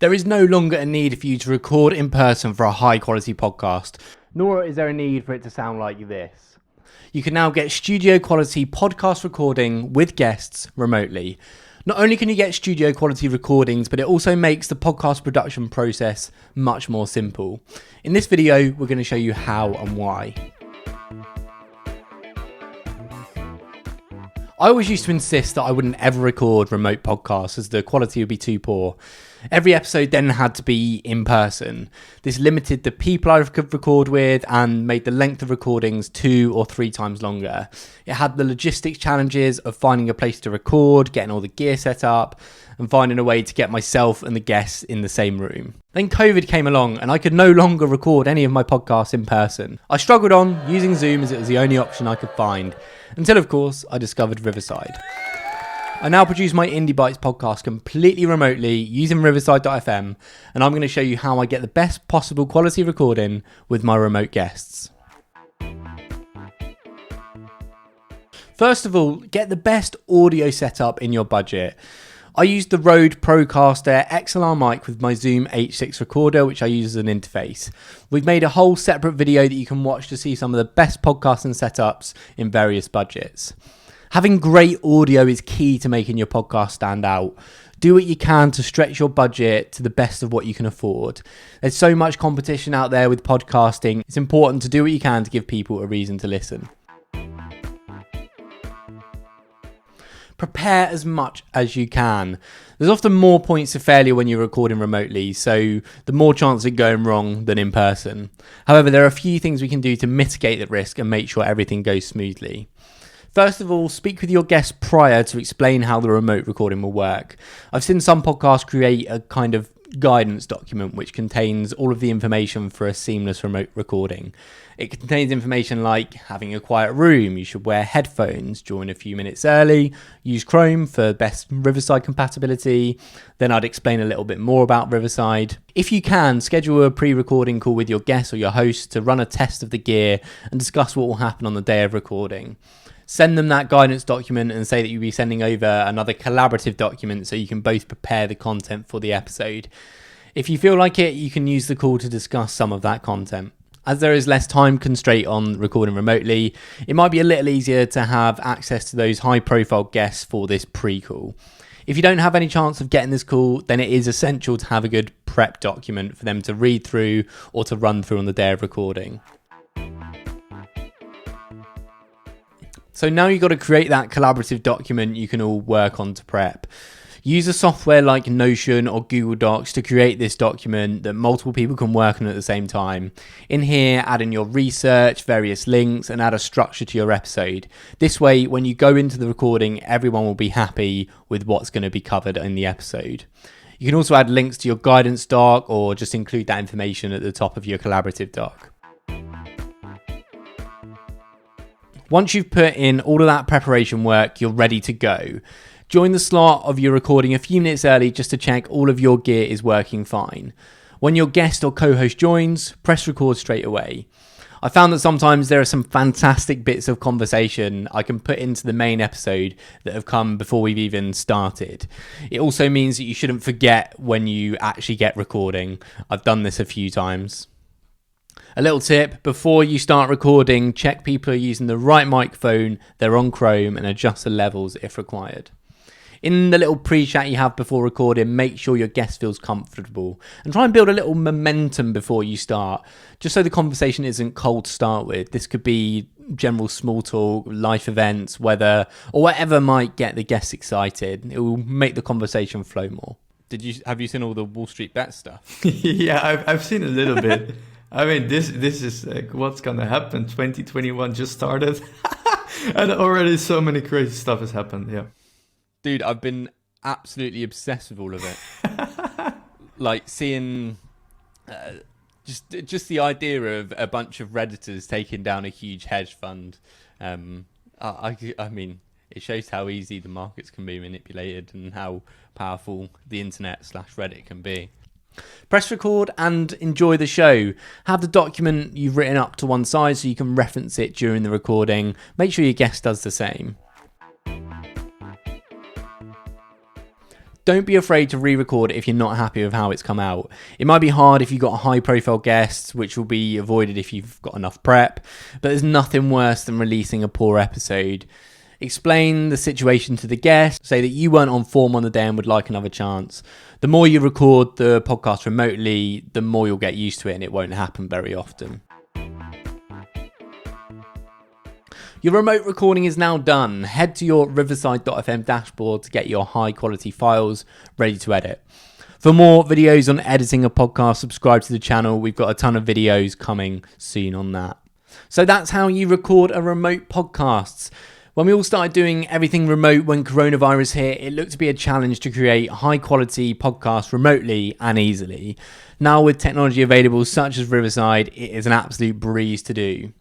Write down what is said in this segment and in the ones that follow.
There is no longer a need for you to record in person for a high quality podcast, nor is there a need for it to sound like this. You can now get studio quality podcast recording with guests remotely. Not only can you get studio quality recordings, but it also makes the podcast production process much more simple. In this video, we're going to show you how and why. I always used to insist that I wouldn't ever record remote podcasts as the quality would be too poor. Every episode then had to be in person. This limited the people I could record with and made the length of recordings 2 or 3 times longer. It had the logistics challenges of finding a place to record, getting all the gear set up, and finding a way to get myself and the guests in the same room. Then COVID came along and I could no longer record any of my podcasts in person. I struggled on using Zoom as it was the only option I could find, until of course I discovered Riverside. I now produce my Indie Bites podcast completely remotely using Riverside.fm, and I'm going to show you how I get the best possible quality recording with my remote guests. First of all, get the best audio setup in your budget. I use the Rode Procaster XLR mic with my Zoom H6 recorder, which I use as an interface. We've made a whole separate video that you can watch to see some of the best podcasting setups in various budgets. Having great audio is key to making your podcast stand out. Do what you can to stretch your budget to the best of what you can afford. There's so much competition out there with podcasting. It's important to do what you can to give people a reason to listen. Prepare as much as you can. There's often more points of failure when you're recording remotely, so the more chance of going wrong than in person. However, there are a few things we can do to mitigate the risk and make sure everything goes smoothly. First of all, speak with your guests prior to explain how the remote recording will work. I've seen some podcasts create a kind of guidance document which contains all of the information for a seamless remote recording. It contains information like having a quiet room, you should wear headphones, join a few minutes early, use Chrome for best Riverside compatibility. Then I'd explain a little bit more about Riverside. If you can, schedule a pre-recording call with your guests or your host to run a test of the gear and discuss what will happen on the day of recording. Send them that guidance document and say that you'll be sending over another collaborative document so you can both prepare the content for the episode. If you feel like it, you can use the call to discuss some of that content. As there is less time constraint on recording remotely, it might be a little easier to have access to those high-profile guests for this pre-call. If you don't have any chance of getting this call, then it is essential to have a good prep document for them to read through or to run through on the day of recording. So now you've got to create that collaborative document you can all work on to prep. Use a software like Notion or Google Docs to create this document that multiple people can work on at the same time. In here, add in your research, various links, and add a structure to your episode. This way, when you go into the recording, everyone will be happy with what's going to be covered in the episode. You can also add links to your guidance doc or just include that information at the top of your collaborative doc. Once you've put in all of that preparation work, you're ready to go. Join the slot of your recording a few minutes early just to check all of your gear is working fine. When your guest or co-host joins, press record straight away. I found that sometimes there are some fantastic bits of conversation I can put into the main episode that have come before we've even started. It also means that you shouldn't forget when you actually get recording. I've done this a few times. A little tip, before you start recording, check people are using the right microphone, they're on Chrome, and adjust the levels if required. In the little pre-chat you have before recording, make sure your guest feels comfortable and try and build a little momentum before you start, just so the conversation isn't cold to start with. This could be general small talk, life events, weather, or whatever might get the guests excited. It will make the conversation flow more. Have you seen all the Wall Street Bet stuff? Yeah, I've seen a little bit. I mean, this is like what's gonna happen. 2021 just started, and already so many crazy stuff has happened. Yeah, dude, I've been absolutely obsessed with all of it. Like seeing just the idea of a bunch of Redditors taking down a huge hedge fund. I mean, it shows how easy the markets can be manipulated and how powerful the internet/Reddit can be. Press record and enjoy the show. Have the document you've written up to one side so you can reference it during the recording. Make sure your guest does the same. Don't be afraid to re-record if you're not happy with how it's come out. It might be hard if you've got a high-profile guest, which will be avoided if you've got enough prep, but there's nothing worse than releasing a poor episode. Explain the situation to the guest, say that you weren't on form on the day and would like another chance. The more you record the podcast remotely, the more you'll get used to it and it won't happen very often. Your remote recording is now done. Head to your Riverside.fm dashboard to get your high quality files ready to edit. For more videos on editing a podcast, subscribe to the channel. We've got a ton of videos coming soon on that. So that's how you record a remote podcast. When we all started doing everything remote when coronavirus hit, it looked to be a challenge to create high quality podcasts remotely and easily. Now with technology available such as Riverside, it is an absolute breeze to do.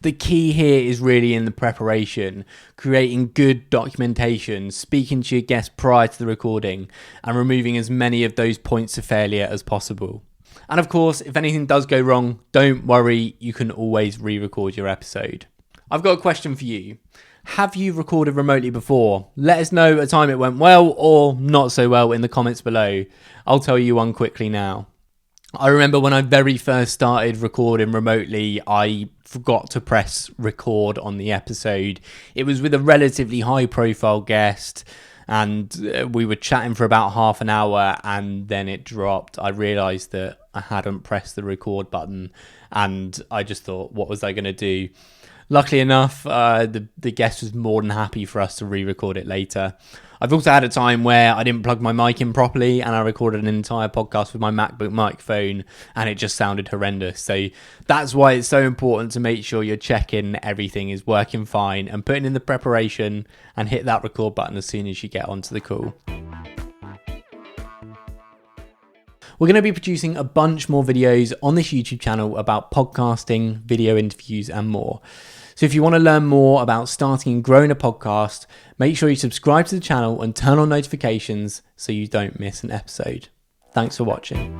The key here is really in the preparation, creating good documentation, speaking to your guests prior to the recording, and removing as many of those points of failure as possible. And of course, if anything does go wrong, don't worry, you can always re-record your episode. I've got a question for you. Have you recorded remotely before? Let us know a time it went well or not so well in the comments below. I'll tell you one quickly now. I remember when I very first started recording remotely, I forgot to press record on the episode. It was with a relatively high profile guest and we were chatting for about half an hour and then it dropped. I realised that I hadn't pressed the record button and I just thought, what was I going to do? Luckily enough, the guest was more than happy for us to re-record it later. I've also had a time where I didn't plug my mic in properly and I recorded an entire podcast with my MacBook microphone and it just sounded horrendous. So that's why it's so important to make sure you're checking everything is working fine and putting in the preparation and hit that record button as soon as you get onto the call. We're going to be producing a bunch more videos on this YouTube channel about podcasting, video interviews and more. So if you want to learn more about starting and growing a podcast, make sure you subscribe to the channel and turn on notifications so you don't miss an episode. Thanks for watching.